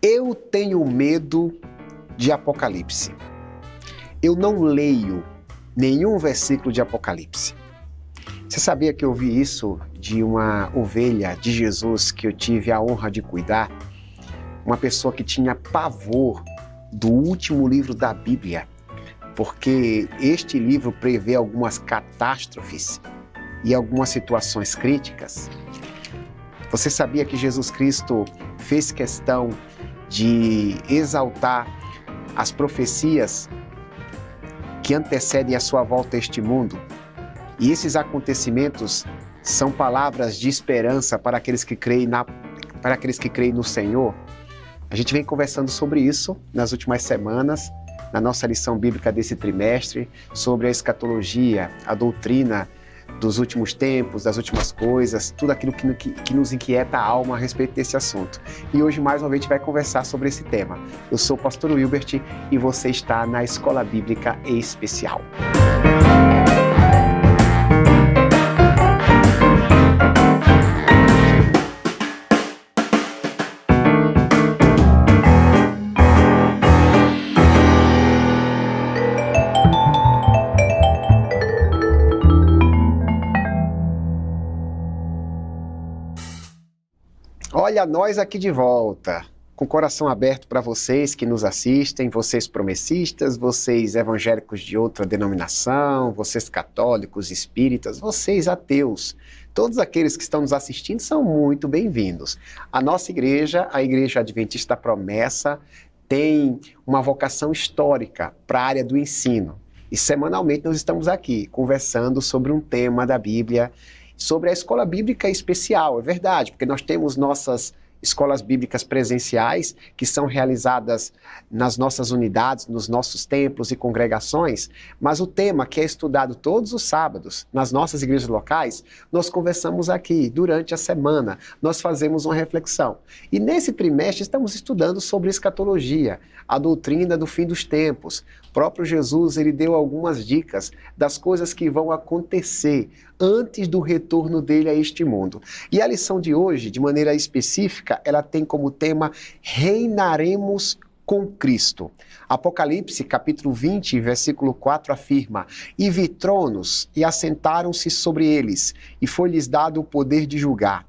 Eu tenho medo de Apocalipse. Eu não leio nenhum versículo de Apocalipse. Você sabia que eu vi isso de uma ovelha de Jesus que eu tive a honra de cuidar? Uma pessoa que tinha pavor do último livro da Bíblia, porque este livro prevê algumas catástrofes e algumas situações críticas. Você sabia que Jesus Cristo fez questão de exaltar as profecias que antecedem a sua volta a este mundo? E esses acontecimentos são palavras de esperança para aqueles que creem no Senhor. A gente vem conversando sobre isso nas últimas semanas, na nossa lição bíblica desse trimestre, sobre a escatologia, a doutrina dos últimos tempos, das últimas coisas, tudo aquilo que nos inquieta a alma a respeito desse assunto. E hoje, mais uma vez, a gente vai conversar sobre esse tema. Eu sou o pastor Wilbert e você está na Escola Bíblica Especial. Olha, nós aqui de volta, com o coração aberto para vocês que nos assistem, vocês promessistas, vocês evangélicos de outra denominação, vocês católicos, espíritas, vocês ateus. Todos aqueles que estão nos assistindo são muito bem-vindos. A nossa igreja, a Igreja Adventista Promessa, tem uma vocação histórica para a área do ensino. E semanalmente nós estamos aqui conversando sobre um tema da Bíblia, sobre a Escola Bíblica Especial, é verdade, porque nós temos nossas escolas bíblicas presenciais, que são realizadas nas nossas unidades, nos nossos templos e congregações, mas o tema que é estudado todos os sábados nas nossas igrejas locais, nós conversamos aqui durante a semana, nós fazemos uma reflexão. E nesse trimestre estamos estudando sobre escatologia, a doutrina do fim dos tempos. O próprio Jesus, ele deu algumas dicas das coisas que vão acontecer antes do retorno dele a este mundo. E a lição de hoje, de maneira específica, ela tem como tema Reinaremos com Cristo. Apocalipse, capítulo 20, versículo 4, afirma: E vi tronos, e assentaram-se sobre eles, e foi-lhes dado o poder de julgar.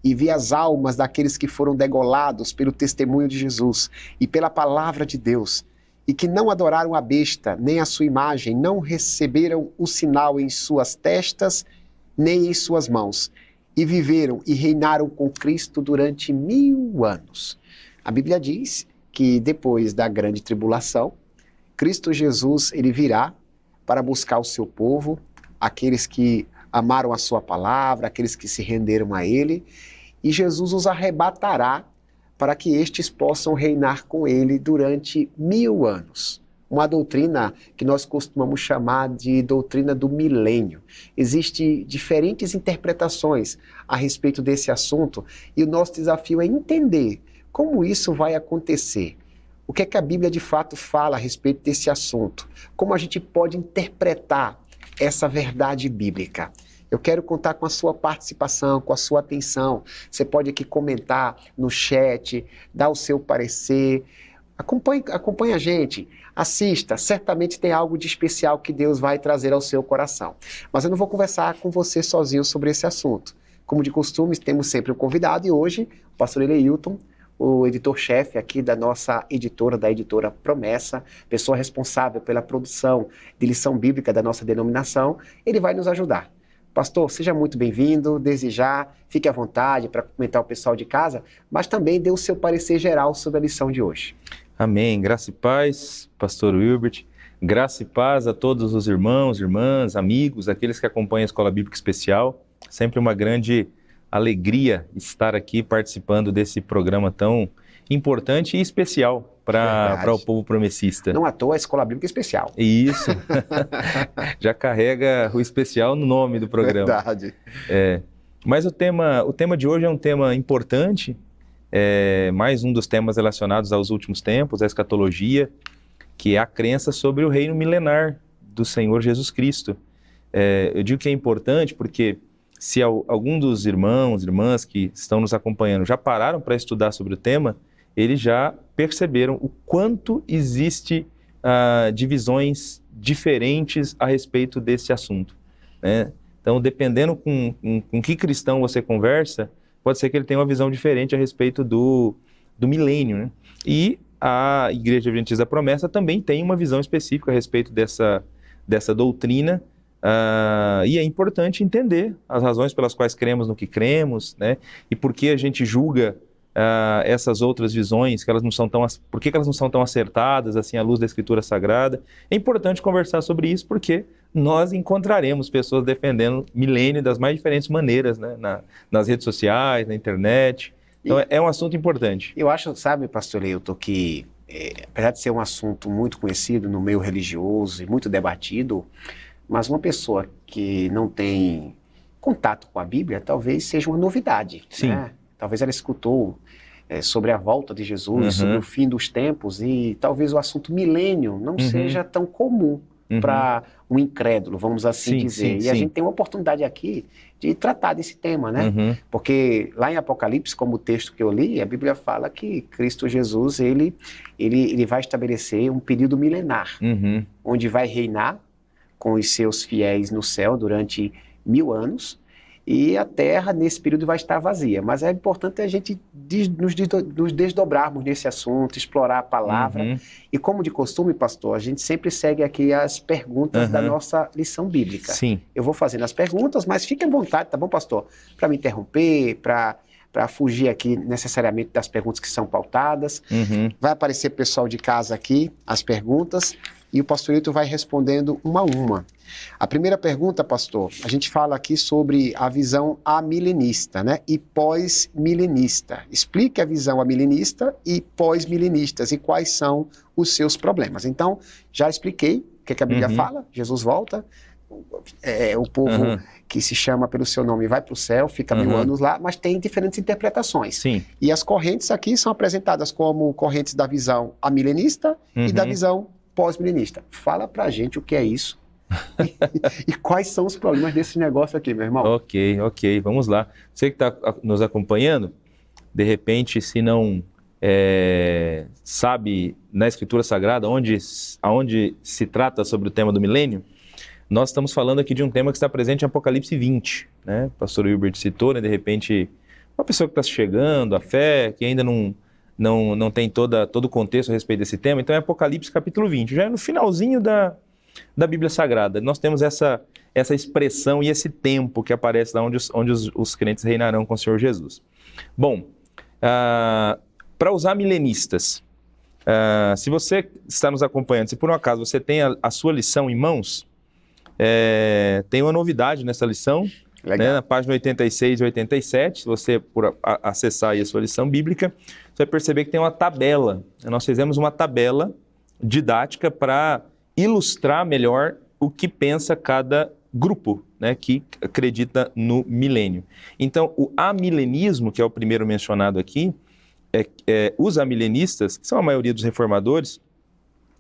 E vi as almas daqueles que foram degolados pelo testemunho de Jesus e pela palavra de Deus, e que não adoraram a besta, nem a sua imagem, não receberam o sinal em suas testas, nem em suas mãos, e viveram e reinaram com Cristo durante 1000 anos. A Bíblia diz que depois da grande tribulação, Cristo Jesus, ele virá para buscar o seu povo, aqueles que amaram a sua palavra, aqueles que se renderam a ele, e Jesus os arrebatará para que estes possam reinar com ele durante 1000 anos. Uma doutrina que nós costumamos chamar de doutrina do milênio. Existem diferentes interpretações a respeito desse assunto e o nosso desafio é entender como isso vai acontecer. O que é que a Bíblia de fato fala a respeito desse assunto? Como a gente pode interpretar essa verdade bíblica? Eu quero contar com a sua participação, com a sua atenção. Você pode aqui comentar no chat, dar o seu parecer. Acompanhe a gente, assista, certamente tem algo de especial que Deus vai trazer ao seu coração. Mas eu não vou conversar com você sozinho sobre esse assunto. Como de costume, temos sempre um convidado e hoje o pastor Eleilton, o editor-chefe aqui da nossa editora, da editora Promessa, pessoa responsável pela produção de lição bíblica da nossa denominação, ele vai nos ajudar. Pastor, seja muito bem-vindo, desde já, fique à vontade para comentar o pessoal de casa, mas também dê o seu parecer geral sobre a lição de hoje. Amém. Graça e paz, pastor Wilbert. Graça e paz a todos os irmãos, irmãs, amigos, aqueles que acompanham a Escola Bíblica Especial. Sempre uma grande alegria estar aqui participando desse programa tão importante e especial para o povo promessista. Não à toa a Escola Bíblica Especial. Isso. Já carrega o especial no nome do programa. Verdade. Mas o tema de hoje é um tema importante, mais um dos temas relacionados aos últimos tempos, a escatologia, que é a crença sobre o reino milenar do Senhor Jesus Cristo. Eu digo que é importante porque se algum dos irmãos, irmãs que estão nos acompanhando já pararam para estudar sobre o tema, eles já perceberam o quanto existe divisões diferentes a respeito desse assunto, né? Então, dependendo com que cristão você conversa, pode ser que ele tenha uma visão diferente a respeito do milênio, né? E a Igreja Adventista da Promessa também tem uma visão específica a respeito dessa doutrina, e é importante entender as razões pelas quais cremos no que cremos, né? E por que a gente julga essas outras visões, que elas não são por que elas não são tão acertadas assim à luz da Escritura Sagrada. É importante conversar sobre isso porque nós encontraremos pessoas defendendo milênio das mais diferentes maneiras, né? Nas redes sociais, na internet. Então é um assunto importante. Eu acho, sabe, pastor Leuton, que apesar de ser um assunto muito conhecido no meio religioso e muito debatido, mas uma pessoa que não tem contato com a Bíblia talvez seja uma novidade. Sim. Né? Talvez ela escutou sobre a volta de Jesus, sobre o fim dos tempos, e talvez o assunto milênio não seja tão comum para um incrédulo, vamos assim dizer. E a gente tem uma oportunidade aqui de tratar desse tema, né? Porque lá em Apocalipse, como o texto que eu li, a Bíblia fala que Cristo Jesus, ele vai estabelecer um período milenar, onde vai reinar com os seus fiéis no céu durante 1000 anos, e a terra, nesse período, vai estar vazia. Mas é importante a gente nos desdobrarmos nesse assunto, explorar a palavra. E como de costume, pastor, a gente sempre segue aqui as perguntas da nossa lição bíblica. Sim. Eu vou fazendo as perguntas, mas fique à vontade, tá bom, pastor? Para me interromper, para fugir aqui necessariamente das perguntas que são pautadas. Vai aparecer pessoal de casa aqui, as perguntas, e o pastor Leuton vai respondendo uma a uma. A primeira pergunta, pastor, a gente fala aqui sobre a visão amilenista, né? E pós-milenista. Explique a visão amilenista e pós-milenistas e quais são os seus problemas. Então, já expliquei o que a Bíblia fala, Jesus volta, o povo que se chama pelo seu nome vai para o céu, fica 1000 anos lá, mas tem diferentes interpretações. Sim. E as correntes aqui são apresentadas como correntes da visão amilenista e da visão pós-milenista. Fala pra gente o que é isso e quais são os problemas desse negócio aqui, meu irmão. Ok, vamos lá. Você que está nos acompanhando, de repente, se não sabe na Escritura Sagrada aonde se trata sobre o tema do milênio, nós estamos falando aqui de um tema que está presente em Apocalipse 20, né? O pastor Hilbert citou, né? De repente, uma pessoa que está chegando à fé, que ainda não tem todo o contexto a respeito desse tema. Então é Apocalipse capítulo 20, já é no finalzinho da Bíblia Sagrada. Nós temos essa expressão e esse tempo que aparece lá onde os crentes reinarão com o Senhor Jesus. Bom, para os amilenistas, se você está nos acompanhando, se por um acaso você tem a sua lição em mãos, tem uma novidade nessa lição, né, na página 86 e 87, se você acessar aí a sua lição bíblica, você vai perceber que tem uma tabela. Nós fizemos uma tabela didática para ilustrar melhor o que pensa cada grupo, né, que acredita no milênio. Então, o amilenismo, que é o primeiro mencionado aqui, os amilenistas, que são a maioria dos reformadores,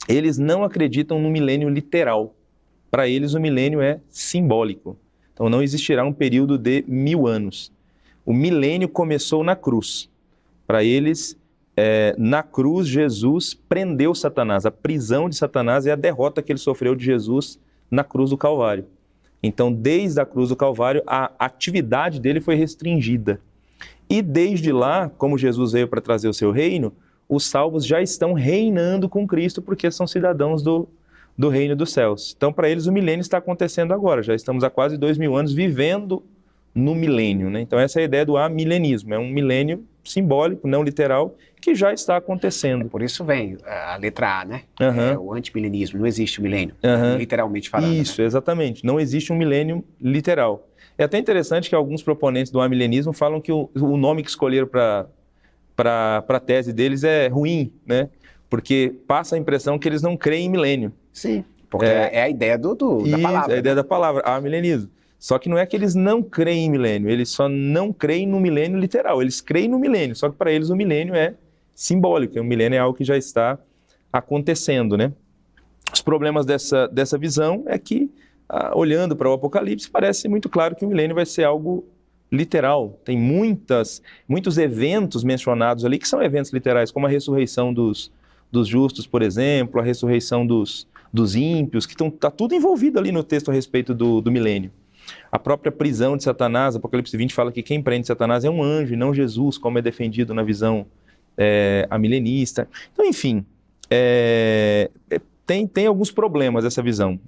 eles não acreditam no milênio literal. Para eles, o milênio é simbólico. Então, não existirá um período de 1000 anos. O milênio começou na cruz. Para eles, na cruz, Jesus prendeu Satanás. A prisão de Satanás é a derrota que ele sofreu de Jesus na cruz do Calvário. Então, desde a cruz do Calvário, a atividade dele foi restringida. E desde lá, como Jesus veio para trazer o seu reino, os salvos já estão reinando com Cristo porque são cidadãos do reino dos céus. Então, para eles, o milênio está acontecendo agora. Já estamos há quase 2000 anos vivendo no milênio, né? Então, essa é a ideia do amilenismo. É um milênio simbólico, não literal, que já está acontecendo. Por isso vem a letra A, né? O antimilenismo. Não existe o milênio, literalmente falando. Isso, né? Exatamente. Não existe um milênio literal. É até interessante que alguns proponentes do amilenismo falam que o nome que escolheram para a tese deles é ruim, né? Porque passa a impressão que eles não creem em milênio. Sim, porque é a ideia da palavra. É a ideia da palavra, amilenismo. Só que não é que eles não creem em milênio, eles só não creem no milênio literal. Eles creem no milênio, só que para eles o milênio é simbólico. O milênio é algo que já está acontecendo, né? Os problemas dessa visão é que, olhando para o Apocalipse, parece muito claro que o milênio vai ser algo literal. Tem muitos eventos mencionados ali que são eventos literais, como a ressurreição dos justos, por exemplo, a ressurreição dos ímpios, que está tudo envolvido ali no texto a respeito do milênio. A própria prisão de Satanás, Apocalipse 20 fala que quem prende Satanás é um anjo e não Jesus, como é defendido na visão amilenista. Então, enfim, tem alguns problemas essa visão.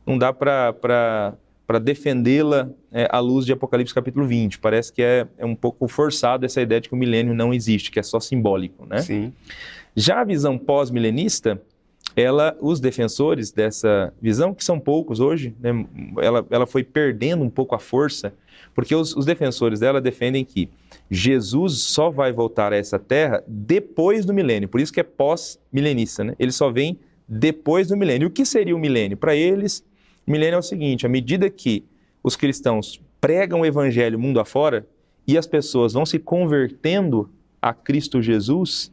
Não dá para defendê-la à luz de Apocalipse capítulo 20. Parece que é um pouco forçado essa ideia de que o milênio não existe, que é só simbólico, né? Sim. Já a visão pós-milenista, os defensores dessa visão, que são poucos hoje, né, ela foi perdendo um pouco a força, porque os defensores dela defendem que Jesus só vai voltar a essa terra depois do milênio, por isso que é pós-milenista, né? Ele só vem depois do milênio. O que seria o milênio? Para eles, o milênio é o seguinte: à medida que os cristãos pregam o evangelho mundo afora e as pessoas vão se convertendo a Cristo Jesus,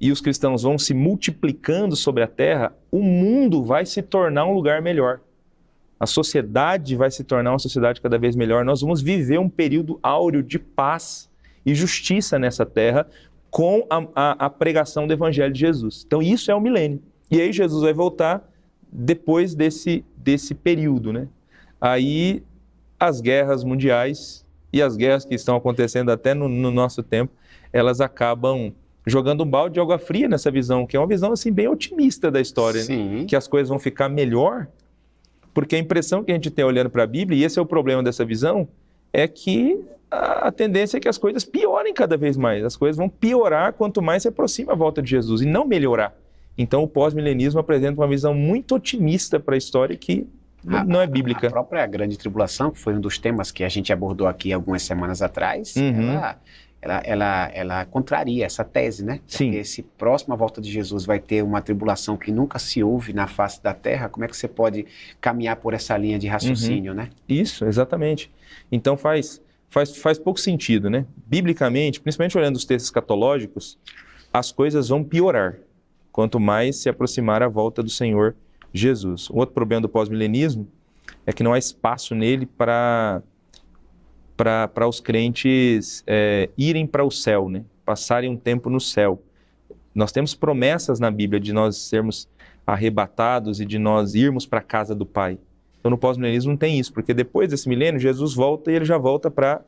e os cristãos vão se multiplicando sobre a terra, o mundo vai se tornar um lugar melhor. A sociedade vai se tornar uma sociedade cada vez melhor. Nós vamos viver um período áureo de paz e justiça nessa terra com a pregação do evangelho de Jesus. Então isso é o milênio. E aí Jesus vai voltar depois desse período, né? Aí as guerras mundiais e as guerras que estão acontecendo até no nosso tempo, elas acabam jogando um balde de água fria nessa visão, que é uma visão assim bem otimista da história, né? Que as coisas vão ficar melhor, porque a impressão que a gente tem olhando para a Bíblia, e esse é o problema dessa visão, é que a tendência é que as coisas piorem cada vez mais. As coisas vão piorar quanto mais se aproxima a volta de Jesus, e não melhorar. Então o pós-milenismo apresenta uma visão muito otimista para a história que não é bíblica. A própria grande tribulação, que foi um dos temas que a gente abordou aqui algumas semanas atrás, ela contraria essa tese, né? Sim. Porque se próximo à volta de Jesus vai ter uma tribulação que nunca se houve na face da terra, como é que você pode caminhar por essa linha de raciocínio, né? Isso, exatamente. Então faz pouco sentido, né? Biblicamente, principalmente olhando os textos escatológicos, as coisas vão piorar quanto mais se aproximar a volta do Senhor Jesus. O outro problema do pós-milenismo é que não há espaço nele para os crentes irem para o céu, né? Passarem um tempo no céu. Nós temos promessas na Bíblia de nós sermos arrebatados e de nós irmos para a casa do Pai. Então no pós-milenismo não tem isso, porque depois desse milênio Jesus volta e ele já volta para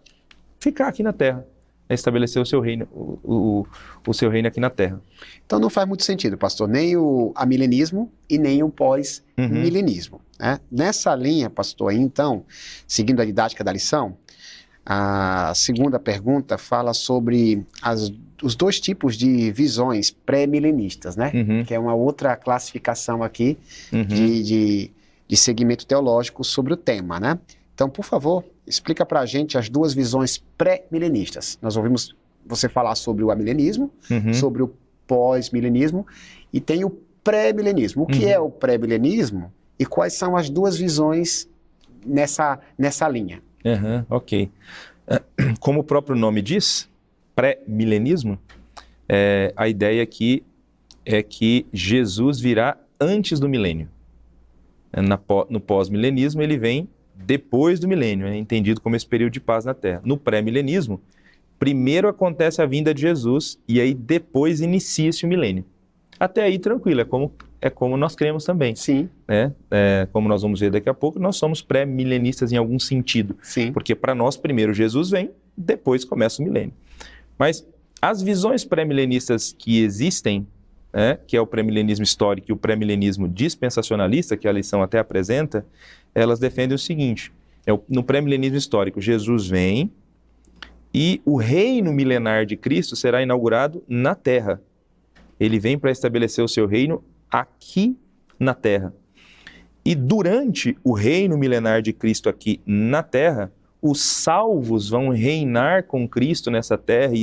ficar aqui na Terra, estabelecer o seu reino, o seu reino aqui na Terra. Então não faz muito sentido, pastor, nem o amilenismo e nem o pós-milenismo, né? Nessa linha, pastor, então, seguindo a didática da lição, a segunda pergunta fala sobre os dois tipos de visões pré-milenistas, né? Que é uma outra classificação aqui de segmento teológico sobre o tema, né? Então, por favor, explica para a gente as duas visões pré-milenistas. Nós ouvimos você falar sobre o amilenismo, sobre o pós-milenismo, e tem o pré-milenismo. O que é o pré-milenismo e quais são as duas visões nessa linha? Ok. Como o próprio nome diz, pré-milenismo, a ideia aqui é que Jesus virá antes do milênio. No pós-milenismo ele vem depois do milênio, é entendido como esse período de paz na Terra. No pré-milenismo, primeiro acontece a vinda de Jesus e aí depois inicia-se o milênio. Até aí tranquilo, é como nós cremos também. Sim. Como nós vamos ver daqui a pouco, nós somos pré-milenistas em algum sentido. Sim. Porque para nós primeiro Jesus vem, depois começa o milênio. Mas as visões pré-milenistas que existem, que é o pré-milenismo histórico e o pré-milenismo dispensacionalista, que a lição até apresenta, elas defendem o seguinte: no pré-milenismo histórico, Jesus vem e o reino milenar de Cristo será inaugurado na Terra. Ele vem para estabelecer o seu reino aqui na Terra. E durante o reino milenar de Cristo aqui na Terra, os salvos vão reinar com Cristo nessa terra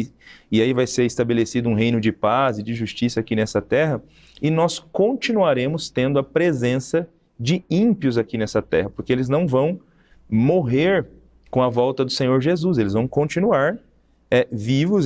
e aí vai ser estabelecido um reino de paz e de justiça aqui nessa terra, e nós continuaremos tendo a presença de ímpios aqui nessa terra, porque eles não vão morrer com a volta do Senhor Jesus, eles vão continuar vivos,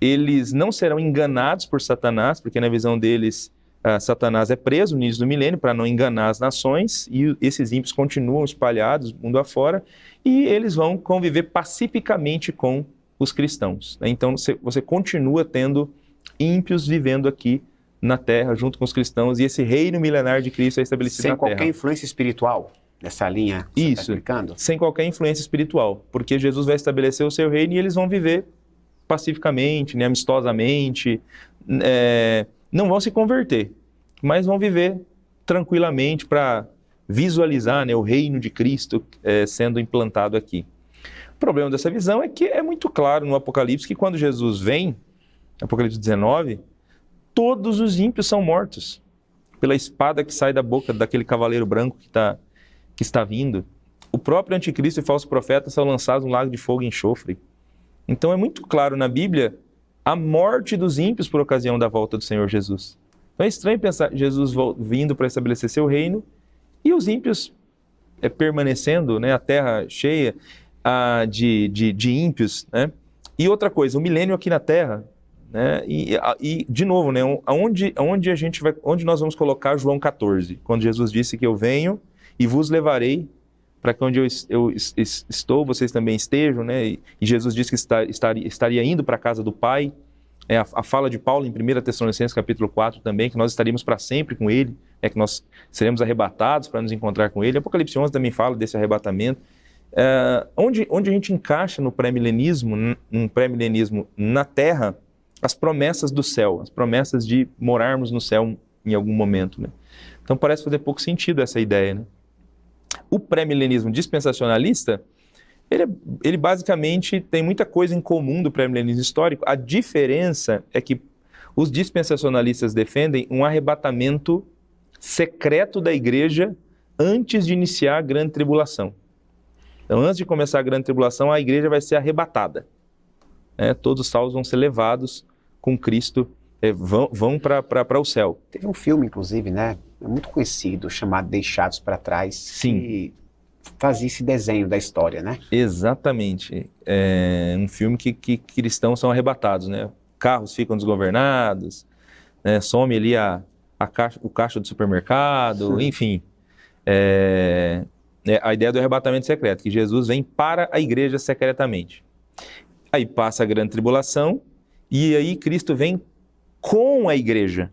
eles não serão enganados por Satanás, porque na visão deles Satanás é preso no início do milênio para não enganar as nações, e esses ímpios continuam espalhados mundo afora, e eles vão conviver pacificamente com os cristãos, né? Então você continua tendo ímpios vivendo aqui na Terra, junto com os cristãos, e esse reino milenar de Cristo é estabelecido na Terra. Sem qualquer influência espiritual nessa linha que você está explicando? Sem qualquer influência espiritual, porque Jesus vai estabelecer o seu reino e eles vão viver pacificamente, né, amistosamente, não vão se converter, mas vão viver tranquilamente para visualizar, né, o reino de Cristo sendo implantado aqui. O problema dessa visão é que é muito claro no Apocalipse que quando Jesus vem, Apocalipse 19, todos os ímpios são mortos pela espada que sai da boca daquele cavaleiro branco que está vindo. O próprio anticristo e falso profeta são lançados no lago de fogo e enxofre. Então é muito claro na Bíblia a morte dos ímpios por ocasião da volta do Senhor Jesus. Então é estranho pensar Jesus vindo para estabelecer seu reino e os ímpios permanecendo, né, a terra cheia de ímpios, né? E outra coisa, o milênio aqui na Terra, né? E de novo, né, onde nós vamos colocar João 14, quando Jesus disse que eu venho e vos levarei para que onde eu estou, vocês também estejam, né? E Jesus disse que estaria indo para a casa do Pai. A fala de Paulo em 1 Tessalonicenses capítulo 4 também, que nós estaríamos para sempre com Ele, que nós seremos arrebatados para nos encontrar com Ele. Apocalipse 11 também fala desse arrebatamento. Onde a gente encaixa no pré-milenismo, num pré-milenismo na Terra, as promessas do céu, as promessas de morarmos no céu em algum momento, né? Então parece fazer pouco sentido essa ideia, né? O pré-milenismo dispensacionalista, ele basicamente tem muita coisa em comum do pré-milenismo histórico. A diferença é que os dispensacionalistas defendem um arrebatamento secreto da igreja antes de iniciar a grande tribulação. Então, antes de começar a grande tribulação, a igreja vai ser arrebatada, né? Todos os salvos vão ser levados com Cristo, vão para o céu. Teve um filme, inclusive, né? Muito conhecido, chamado Deixados para Trás. Sim. Que fazia esse desenho da história, né? Exatamente. É um filme que cristãos são arrebatados, né? Carros ficam desgovernados, né? Some ali o caixa do supermercado, enfim. A ideia do arrebatamento secreto, que Jesus vem para a igreja secretamente. Aí passa a grande tribulação e aí Cristo vem com a igreja.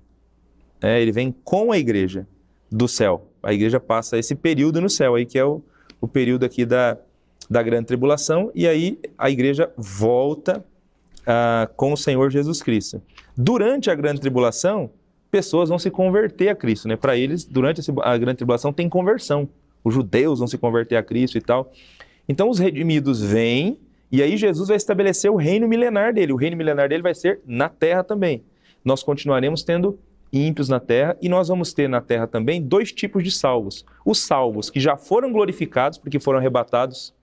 Ele vem com a igreja do céu. A igreja passa esse período no céu, aí que é o período aqui da grande tribulação, e aí a igreja volta com o Senhor Jesus Cristo. Durante a grande tribulação, pessoas vão se converter a Cristo, né? Para eles, durante a grande tribulação, tem conversão. Os judeus vão se converter a Cristo e tal. Então os redimidos vêm, e aí Jesus vai estabelecer o reino milenar dele. O reino milenar dele vai ser na terra também. Nós continuaremos tendo ímpios na terra, e nós vamos ter na terra também dois tipos de salvos. Os salvos que já foram glorificados, porque foram arrebatados,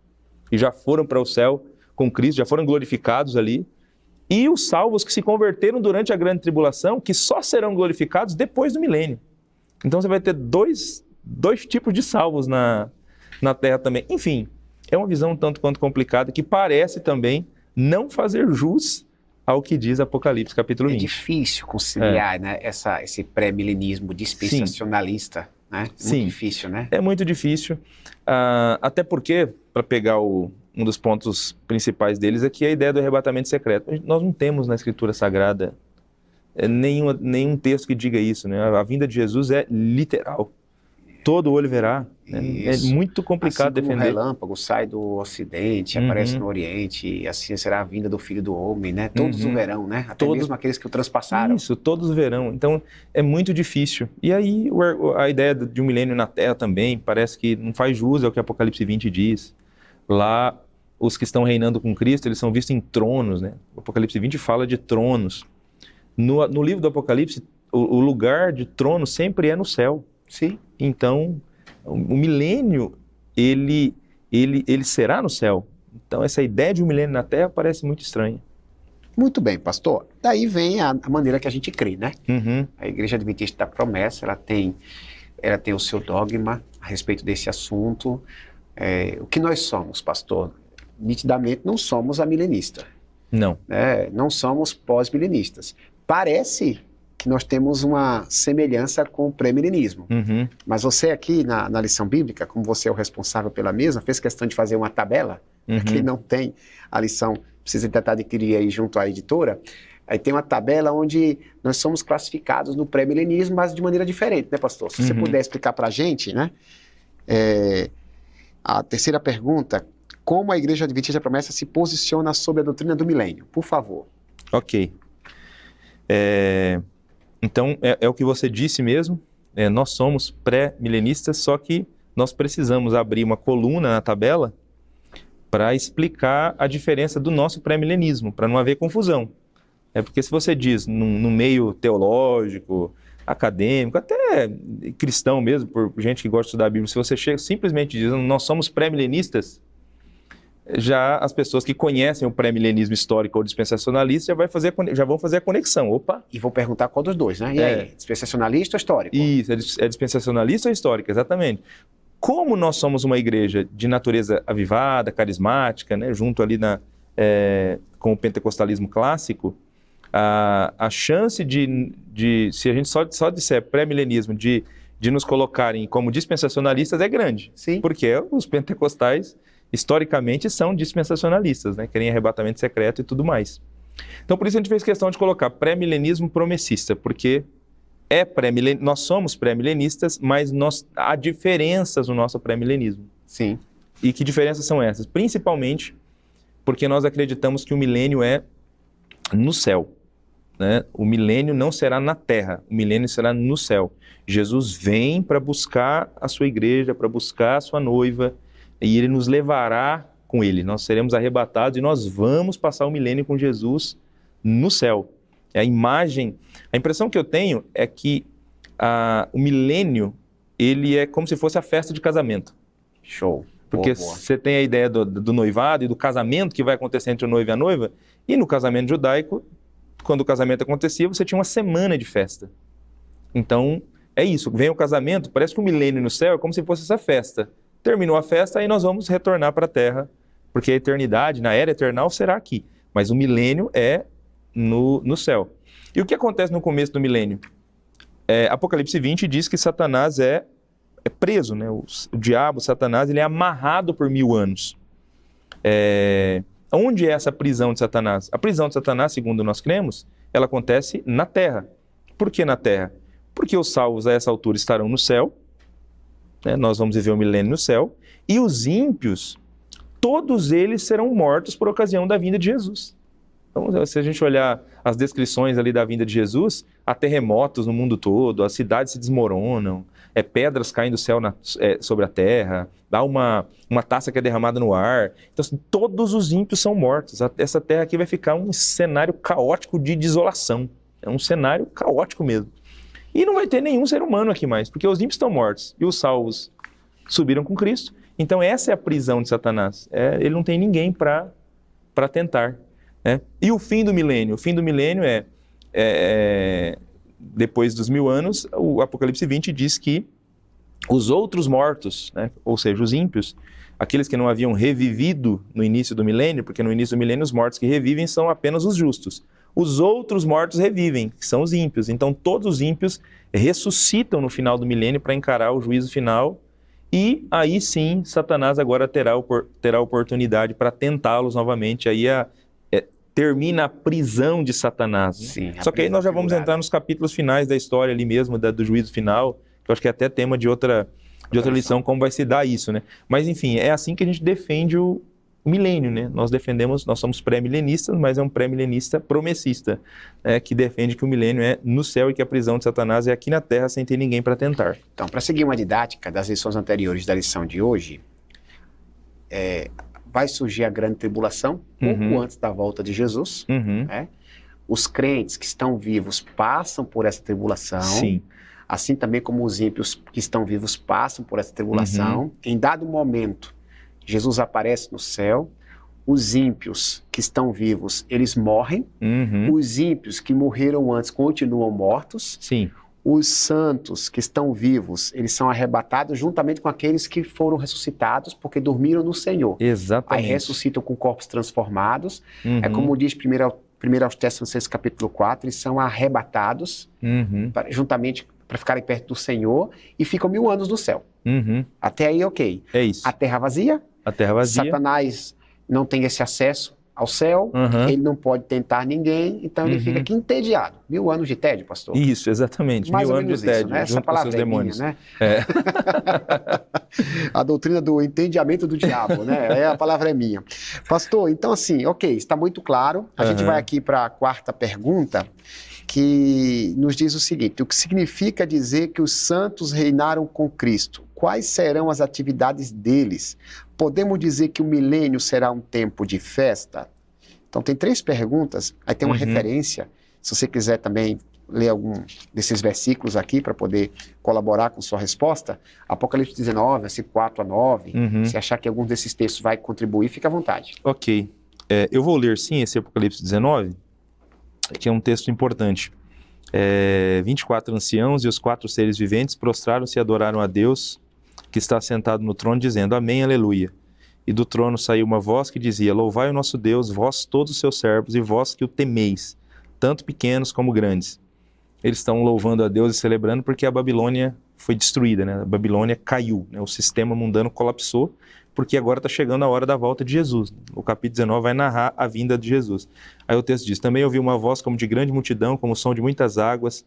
e já foram para o céu com Cristo, já foram glorificados ali, e os salvos que se converteram durante a grande tribulação, que só serão glorificados depois do milênio. Então você vai ter dois tipos de salvos na terra também. Enfim, é uma visão um tanto quanto complicada, que parece também não fazer jus ao que diz Apocalipse capítulo 20. É difícil conciliar, né, esse pré-milenismo dispensacionalista, né? Muito difícil, né? É muito difícil, até porque, para pegar um dos pontos principais deles, é que a ideia do arrebatamento secreto. Nós não temos na Escritura Sagrada nenhum texto que diga isso, né? A vinda de Jesus é literal. Todo olho verá. Né? É muito complicado assim como defender. O relâmpago sai do Ocidente, aparece no Oriente, e assim será a vinda do Filho do Homem, né? Todos o verão, né? Até mesmo aqueles que o transpassaram. Isso, todos o verão. Então, é muito difícil. E aí, a ideia de um milênio na Terra também parece que não faz jus ao que Apocalipse 20 diz. Lá, os que estão reinando com Cristo, eles são vistos em tronos, né? O Apocalipse 20 fala de tronos. No livro do Apocalipse, o lugar de trono sempre é no céu. Sim. Então, o milênio, ele será no céu. Então, essa ideia de um milênio na Terra parece muito estranha. Muito bem, pastor. Daí vem a maneira que a gente crê, né? Uhum. A Igreja Adventista da Promessa, ela tem o seu dogma a respeito desse assunto. O que nós somos, pastor? Nitidamente não somos amilenista. Não. Não somos pós-milenistas. Parece que nós temos uma semelhança com o pré-milenismo. Uhum. Mas você aqui, na lição bíblica, como você é o responsável pela mesma, fez questão de fazer uma tabela, quem não tem a lição, precisa tentar adquirir aí junto à editora. Aí tem uma tabela onde nós somos classificados no pré-milenismo, mas de maneira diferente, né, pastor? Se você puder explicar para a gente, né? A terceira pergunta, como a Igreja Adventista da Promessa se posiciona sobre a doutrina do milênio? Por favor. Ok. Então, é o que você disse mesmo, nós somos pré-milenistas, só que nós precisamos abrir uma coluna na tabela para explicar a diferença do nosso pré-milenismo, para não haver confusão. Porque se você diz, no meio teológico, acadêmico, até cristão mesmo, por gente que gosta de estudar a Bíblia, se você chega simplesmente dizendo, nós somos pré-milenistas, já as pessoas que conhecem o pré-milenismo histórico ou dispensacionalista já vão fazer a conexão. Opa! E vou perguntar qual dos dois, né? E aí, dispensacionalista ou histórico? Isso, é dispensacionalista ou histórica, exatamente. Como nós somos uma igreja de natureza avivada, carismática, né, junto ali com o pentecostalismo clássico, a chance de se a gente só disser pré-milenismo, de nos colocarem como dispensacionalistas é grande. Sim. Porque os pentecostais, historicamente, são dispensacionalistas, né? Querem arrebatamento secreto e tudo mais. Então, por isso a gente fez questão de colocar pré-milenismo promessista, porque nós somos pré-milenistas, mas há diferenças no nosso pré-milenismo. Sim. E que diferenças são essas? Principalmente porque nós acreditamos que o milênio é no céu. Né? O milênio não será na terra, o milênio será no céu. Jesus vem para buscar a sua igreja, para buscar a sua noiva, e ele nos levará com ele. Nós seremos arrebatados e nós vamos passar o milênio com Jesus no céu. A impressão que eu tenho é que o milênio, ele é como se fosse a festa de casamento. Show. Porque você tem a ideia do noivado e do casamento que vai acontecer entre o noivo e a noiva, e no casamento judaico, quando o casamento acontecia, você tinha uma semana de festa. Então, é isso. Vem o casamento, parece que o milênio no céu é como se fosse essa festa. Terminou a festa, aí nós vamos retornar para a terra, porque a eternidade, na era eternal, será aqui. Mas o milênio é no céu. E o que acontece no começo do milênio? Apocalipse 20 diz que Satanás é preso, né? O diabo, Satanás, ele é amarrado por 1000 anos. Onde é essa prisão de Satanás? A prisão de Satanás, segundo nós cremos, ela acontece na terra. Por que na terra? Porque os salvos a essa altura estarão no céu, né? Nós vamos viver o milênio no céu, e os ímpios, todos eles serão mortos por ocasião da vinda de Jesus. Então, se a gente olhar as descrições ali da vinda de Jesus, há terremotos no mundo todo, as cidades se desmoronam, pedras caem do céu sobre a terra, dá uma taça que é derramada no ar. Então, assim, todos os ímpios são mortos. Essa terra aqui vai ficar um cenário caótico de desolação. É um cenário caótico mesmo. E não vai ter nenhum ser humano aqui mais, porque os ímpios estão mortos e os salvos subiram com Cristo. Então, essa é a prisão de Satanás. Ele não tem ninguém para tentar. E o fim do milênio? O fim do milênio depois dos 1000 anos, o Apocalipse 20 diz que os outros mortos, né, ou seja, os ímpios, aqueles que não haviam revivido no início do milênio, porque no início do milênio os mortos que revivem são apenas os justos. Os outros mortos revivem, que são os ímpios. Então todos os ímpios ressuscitam no final do milênio para encarar o juízo final, e aí sim Satanás agora terá a oportunidade para tentá-los novamente. Aí termina a prisão de Satanás. Né? Sim, só que aí nós já vamos entrar nos capítulos finais da história ali mesmo, do juízo final, que eu acho que é até tema de outra lição, como vai se dar isso, né? Mas enfim, é assim que a gente defende o milênio, né? Nós somos pré-milenistas, mas é um pré-milenista promessista, que defende que o milênio é no céu e que a prisão de Satanás é aqui na terra sem ter ninguém para tentar. Então, para seguir uma didática das lições anteriores da lição de hoje, vai surgir a grande tribulação, pouco antes da volta de Jesus. Né? Os crentes que estão vivos passam por essa tribulação. Sim. Assim também como os ímpios que estão vivos passam por essa tribulação. Em dado momento, Jesus aparece no céu. Os ímpios que estão vivos, eles morrem. Os ímpios que morreram antes continuam mortos. Sim. Os santos que estão vivos, eles são arrebatados juntamente com aqueles que foram ressuscitados porque dormiram no Senhor. Exatamente. Aí ressuscitam com corpos transformados. É como diz 1 1 aos Tessalonicenses capítulo 4, e são arrebatados, juntamente para ficarem perto do Senhor, e ficam 1000 anos no céu. Até aí, ok. É isso. A terra vazia, A terra vazia. Satanás não tem esse acesso ao céu, ele não pode tentar ninguém, então ele fica aqui entediado. 1000 anos de tédio, pastor? Isso, exatamente. Mais 1000 ou anos menos de tédio, isso, né? Essa junto com seus palavra é minha, demônios. né? É. A doutrina do entendimento do diabo, né? A palavra é minha. Pastor, então assim, ok, está muito claro. A gente vai aqui para a quarta pergunta, que nos diz o seguinte: o que significa dizer que os santos reinaram com Cristo? Quais serão as atividades deles? Podemos dizer que o milênio será um tempo de festa? Então tem 3 perguntas, aí tem uma referência, se você quiser também ler algum desses versículos aqui para poder colaborar com sua resposta. Apocalipse 19, versículo 4 a 9, se achar que algum desses textos vai contribuir, fica à vontade. Ok. Eu vou ler sim esse Apocalipse 19, que é um texto importante. 24 anciãos e os 4 seres viventes prostraram-se e adoraram a Deus, que está sentado no trono, dizendo: Amém, aleluia. E do trono saiu uma voz que dizia: Louvai o nosso Deus, vós todos os seus servos, e vós que o temeis, tanto pequenos como grandes. Eles estão louvando a Deus e celebrando porque a Babilônia foi destruída, né? A Babilônia caiu, né? O sistema mundano colapsou, porque agora está chegando a hora da volta de Jesus. O capítulo 19 vai narrar a vinda de Jesus. Aí o texto diz: Também ouvi uma voz como de grande multidão, como o som de muitas águas,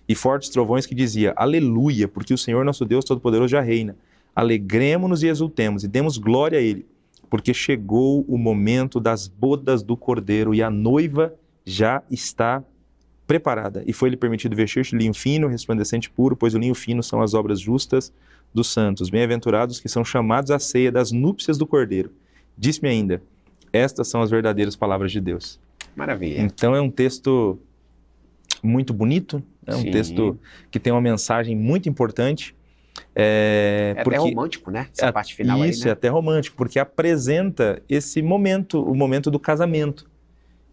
e fortes trovões que dizia: Aleluia, porque o Senhor nosso Deus Todo-Poderoso já reina. Alegremo-nos e exultemos, e demos glória a Ele, porque chegou o momento das bodas do Cordeiro, e a noiva já está preparada. E foi-lhe permitido vestir-se linho fino, resplandecente e puro, pois o linho fino são as obras justas dos santos. Bem-aventurados que são chamados à ceia das núpcias do Cordeiro. Disse-me ainda: estas são as verdadeiras palavras de Deus. Maravilha. Então é um texto muito bonito, é um texto que tem uma mensagem muito importante. Até romântico, né? Essa parte final isso, aí, né? É até romântico, porque apresenta esse momento, o momento do casamento.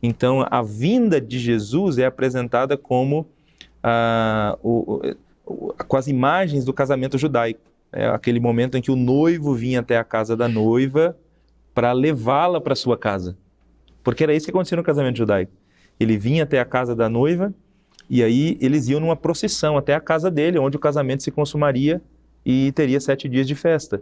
Então, a vinda de Jesus é apresentada como com as imagens do casamento judaico. É aquele momento em que o noivo vinha até a casa da noiva para levá-la para sua casa. Porque era isso que acontecia no casamento judaico. Ele vinha até a casa da noiva e aí eles iam numa procissão até a casa dele, onde o casamento se consumaria e teria 7 dias de festa.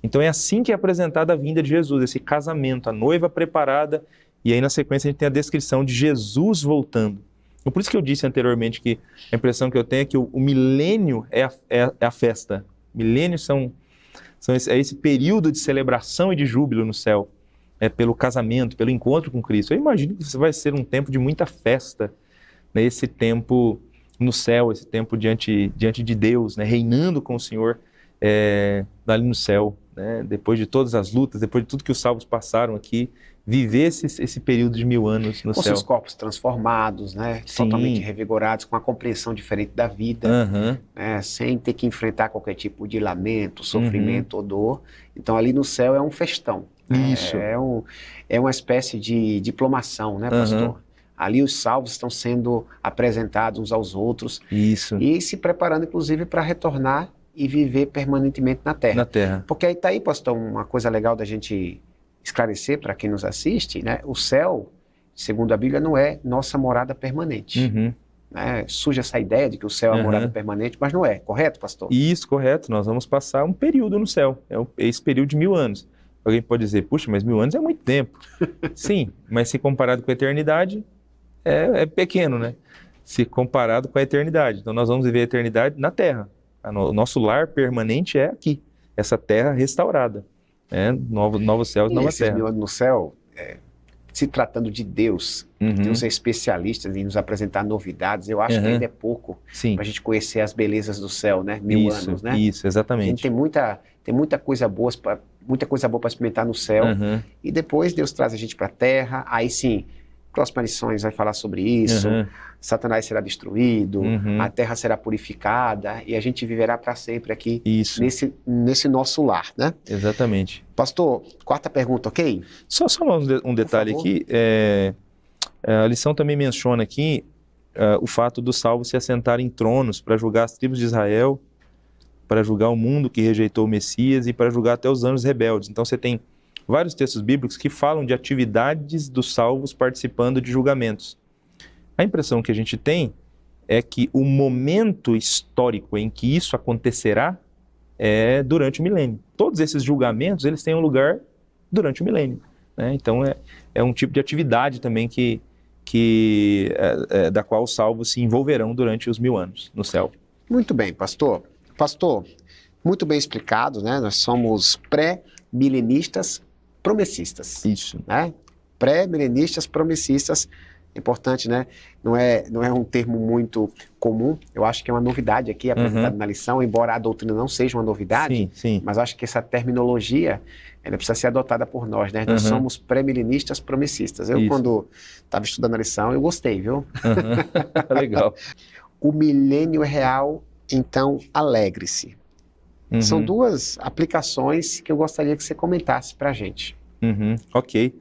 Então é assim que é apresentada a vinda de Jesus, esse casamento, a noiva preparada, e aí na sequência a gente tem a descrição de Jesus voltando. Então, por isso que eu disse anteriormente que a impressão que eu tenho é que o milênio é a festa. Milênios é esse período de celebração e de júbilo no céu, pelo casamento, pelo encontro com Cristo. Eu imagino que isso vai ser um tempo de muita festa, né? Esse tempo no céu, esse tempo diante de Deus, né? Reinando com o Senhor ali no céu, né? Depois de todas as lutas, depois de tudo que os salvos passaram aqui, viver esse período de 1000 anos no céu. Com seus corpos transformados, né? Totalmente revigorados, com uma compreensão diferente da vida, né? Sem ter que enfrentar qualquer tipo de lamento, sofrimento ou dor. Então ali no céu é um festão. Isso. É uma espécie de diplomação, né, pastor? Ali os salvos estão sendo apresentados uns aos outros. Isso. E se preparando, inclusive, para retornar e viver permanentemente na Terra. Na Terra. Porque aí está aí, pastor, uma coisa legal da gente esclarecer para quem nos assiste, né? O céu, segundo a Bíblia, não é nossa morada permanente. Né? Surge essa ideia de que o céu é a morada permanente, mas não é. Correto, pastor? Isso, correto. Nós vamos passar um período no céu. É esse período de 1000 anos. Alguém pode dizer: puxa, mas 1000 anos é muito tempo. Sim, mas se comparado com a eternidade, é pequeno, né? Se comparado com a eternidade. Então nós vamos viver a eternidade na Terra. O nosso lar permanente é aqui, essa Terra restaurada. Novos céus, nova Terra. 1000 anos no céu, se tratando de Deus, Deus é especialista em nos apresentar novidades. Eu acho que ainda é pouco para a gente conhecer as belezas do céu, né? 1000 anos, né? Isso, exatamente. A gente tem muita coisa boa para experimentar no céu. E depois Deus traz a gente para a Terra. Aí sim, próximas lições vai falar sobre isso. Satanás será destruído, a Terra será purificada e a gente viverá para sempre aqui nesse nosso lar, né? Exatamente. Pastor, quarta pergunta, ok? Só um detalhe aqui. A lição também menciona aqui o fato dos salvos se assentarem em tronos para julgar as tribos de Israel, para julgar o mundo que rejeitou o Messias e para julgar até os anjos rebeldes. Então você tem vários textos bíblicos que falam de atividades dos salvos participando de julgamentos. A impressão que a gente tem é que o momento histórico em que isso acontecerá é durante o milênio. Todos esses julgamentos, eles têm um lugar durante o milênio, né? Então, é um tipo de atividade também da qual os salvos se envolverão durante os 1000 anos no céu. Muito bem, pastor. Pastor, muito bem explicado, né? Nós somos pré-milenistas promessistas. Isso. Né? Pré-milenistas promessistas. Importante, né? Não é um termo muito comum. Eu acho que é uma novidade aqui apresentada na lição, embora a doutrina não seja uma novidade, sim. Mas acho que essa terminologia ela precisa ser adotada por nós, né? Nós somos pré-milenistas promessistas. Eu, quando estava estudando a lição, eu gostei, viu? Legal. O milênio é real, então alegre-se. São duas aplicações que eu gostaria que você comentasse para a gente. Ok.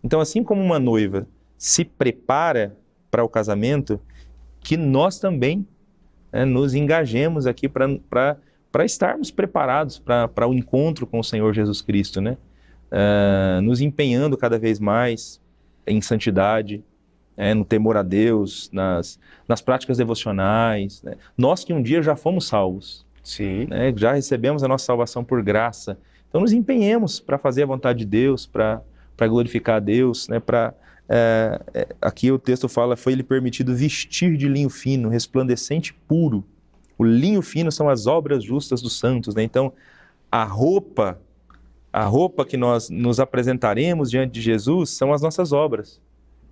Então, assim como uma noiva se prepara para o casamento, que nós também nos engajemos aqui para estarmos preparados para o encontro com o Senhor Jesus Cristo, né? Nos empenhando cada vez mais em santidade, no temor a Deus, nas práticas devocionais, né? Nós que um dia já fomos salvos, Sim. né? Já recebemos a nossa salvação por graça, então nos empenhemos para fazer a vontade de Deus, para glorificar a Deus, né? Aqui o texto fala, foi-lhe permitido vestir de linho fino, resplandecente e puro. O linho fino são as obras justas dos santos, né? Então, a roupa que nós nos apresentaremos diante de Jesus são as nossas obras.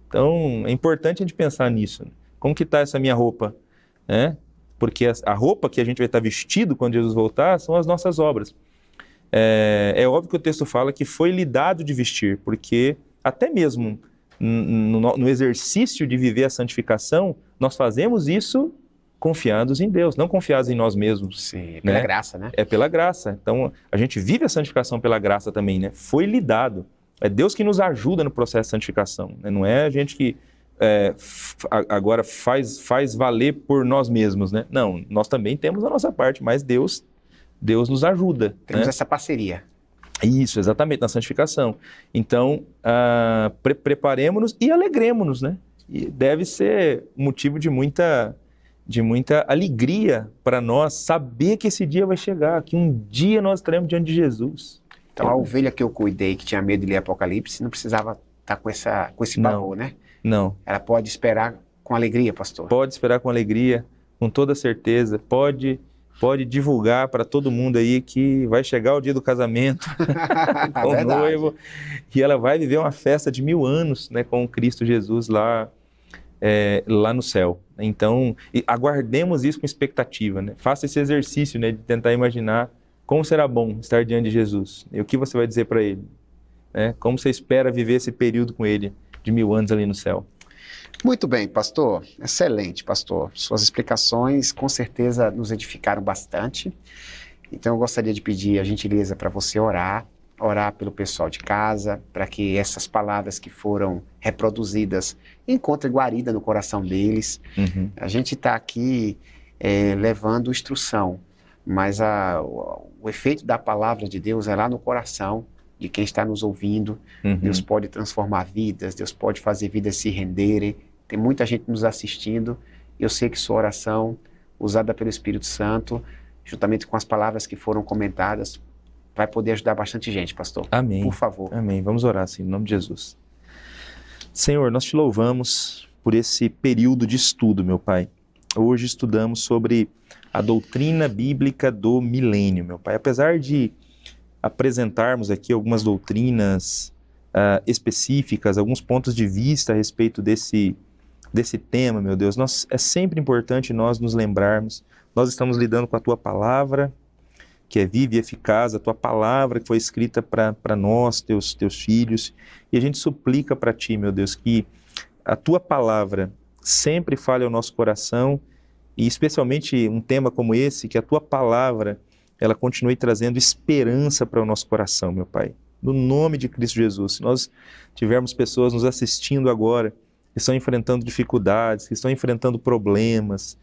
Então, é importante a gente pensar nisso. Como que está essa minha roupa? Porque a roupa que a gente vai estar vestido quando Jesus voltar são as nossas obras. É óbvio que o texto fala que foi-lhe dado de vestir, porque até mesmo no exercício de viver a santificação, nós fazemos isso confiados em Deus, não confiados em nós mesmos. Sim, é pela graça, né? É pela graça. Então, a gente vive a santificação pela graça também, né? Foi-lhe dado. É Deus que nos ajuda no processo de santificação, né? Não é a gente que agora faz valer por nós mesmos, né? Não, nós também temos a nossa parte, mas Deus nos ajuda. Temos essa parceria. Isso, exatamente, na santificação. Então, preparemos-nos e alegremos-nos, né? E deve ser motivo de muita alegria para nós saber que esse dia vai chegar, que um dia nós estaremos diante de Jesus. Então, a ovelha que eu cuidei, que tinha medo de ler Apocalipse, não precisava estar com esse pavor, né? Não. Ela pode esperar com alegria, pastor? Pode esperar com alegria, com toda certeza. Pode divulgar para todo mundo aí que vai chegar o dia do casamento com o noivo e ela vai viver uma festa de 1000 anos, né, com Cristo Jesus lá no céu. Então, aguardemos isso com expectativa, né? Faça esse exercício, né, de tentar imaginar como será bom estar diante de Jesus e o que você vai dizer para Ele, né? Como você espera viver esse período com Ele de 1000 anos ali no céu. Muito bem, pastor. Excelente, pastor. Suas explicações com certeza nos edificaram bastante. Então eu gostaria de pedir a gentileza para você orar pelo pessoal de casa, para que essas palavras que foram reproduzidas encontrem guarida no coração deles. A gente está aqui levando instrução, mas o efeito da palavra de Deus é lá no coração de quem está nos ouvindo. Deus pode transformar vidas, Deus pode fazer vidas se renderem. Tem muita gente nos assistindo. Eu sei que sua oração, usada pelo Espírito Santo, juntamente com as palavras que foram comentadas, vai poder ajudar bastante gente, pastor. Amém. Por favor. Amém. Vamos orar assim, em nome de Jesus. Senhor, nós te louvamos por esse período de estudo, meu Pai. Hoje estudamos sobre a doutrina bíblica do milênio, meu Pai. Apesar de apresentarmos aqui algumas doutrinas específicas, alguns pontos de vista a respeito desse tema, meu Deus, é sempre importante nós nos lembrarmos, nós estamos lidando com a Tua Palavra, que é viva e eficaz, a Tua Palavra que foi escrita para nós, teus filhos, e a gente suplica para Ti, meu Deus, que a Tua Palavra sempre fale ao nosso coração, e especialmente um tema como esse, que a Tua Palavra ela continue trazendo esperança para o nosso coração, meu Pai. No nome de Cristo Jesus, se nós tivermos pessoas nos assistindo agora, que estão enfrentando dificuldades, que estão enfrentando problemas,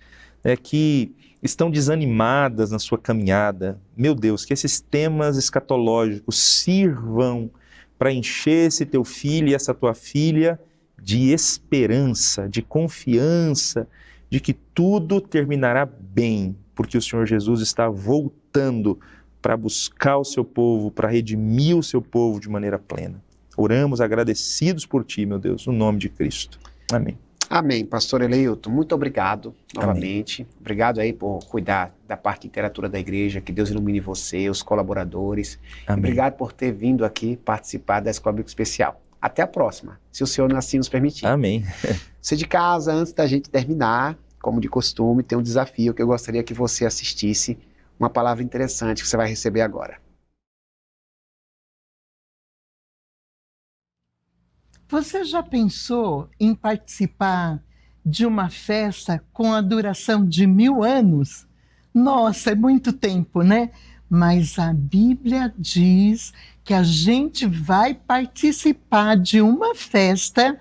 que estão desanimadas na sua caminhada, meu Deus, que esses temas escatológicos sirvam para encher esse teu filho e essa tua filha de esperança, de confiança, de que tudo terminará bem, porque o Senhor Jesus está voltando para buscar o seu povo, para redimir o seu povo de maneira plena. Oramos agradecidos por Ti, meu Deus, no nome de Cristo. Amém. Amém, pastor Eleilton, muito obrigado novamente. Amém. Obrigado aí por cuidar da parte de literatura da igreja, que Deus ilumine você, os colaboradores. Obrigado por ter vindo aqui participar da Escola Bíblica Especial. Até a próxima, se o Senhor assim nos permitir. Amém. Você de casa, antes da gente terminar, como de costume, tem um desafio que eu gostaria que você assistisse, uma palavra interessante que você vai receber agora. Você já pensou em participar de uma festa com a duração de 1000 anos? Nossa, é muito tempo, né? Mas a Bíblia diz que a gente vai participar de uma festa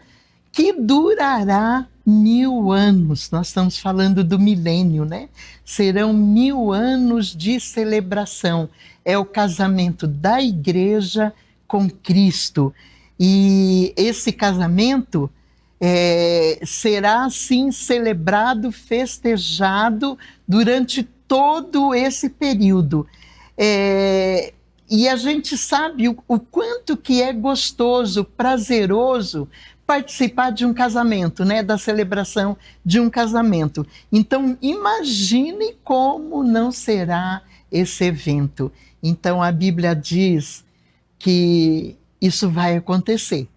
que durará 1000 anos. Nós estamos falando do milênio, né? Serão 1000 anos de celebração. É o casamento da igreja com Cristo. E esse casamento será, assim, celebrado, festejado durante todo esse período. E a gente sabe o quanto que é gostoso, prazeroso participar de um casamento, né? Da celebração de um casamento. Então, imagine como não será esse evento. Então, a Bíblia diz que isso vai acontecer.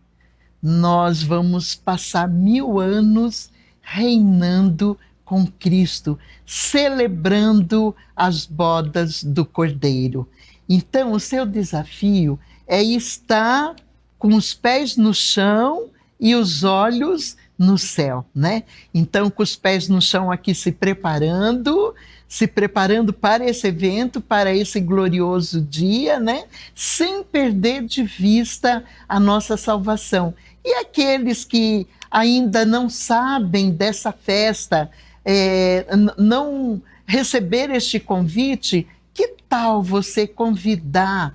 Nós vamos passar 1000 anos reinando com Cristo, celebrando as bodas do Cordeiro. Então, o seu desafio é estar com os pés no chão e os olhos no céu, né? Então, com os pés no chão aqui se preparando para esse evento, para esse glorioso dia, né? Sem perder de vista a nossa salvação. E aqueles que ainda não sabem dessa festa, não receber este convite, que tal você convidar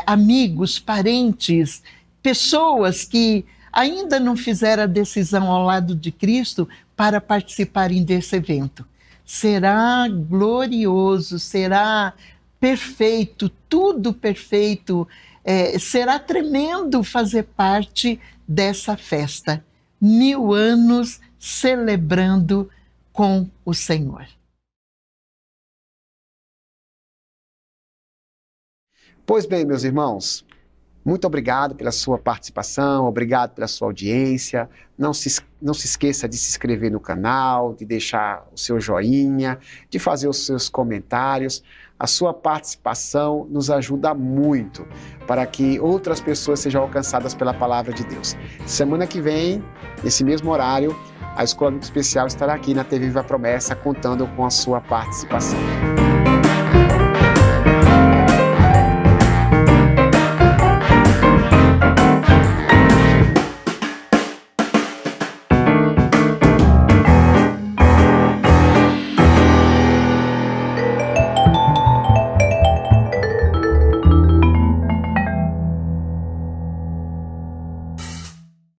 amigos, parentes, pessoas que ainda não fizeram a decisão ao lado de Cristo para participarem desse evento? Será glorioso, será perfeito, tudo perfeito, será tremendo fazer parte dessa festa. 1000 anos celebrando com o Senhor. Pois bem, meus irmãos, muito obrigado pela sua participação, obrigado pela sua audiência. Não se esqueça de se inscrever no canal, de deixar o seu joinha, de fazer os seus comentários. A sua participação nos ajuda muito para que outras pessoas sejam alcançadas pela palavra de Deus. Semana que vem, nesse mesmo horário, a Escola Bíblica Especial estará aqui na TV Viva Promessa, contando com a sua participação.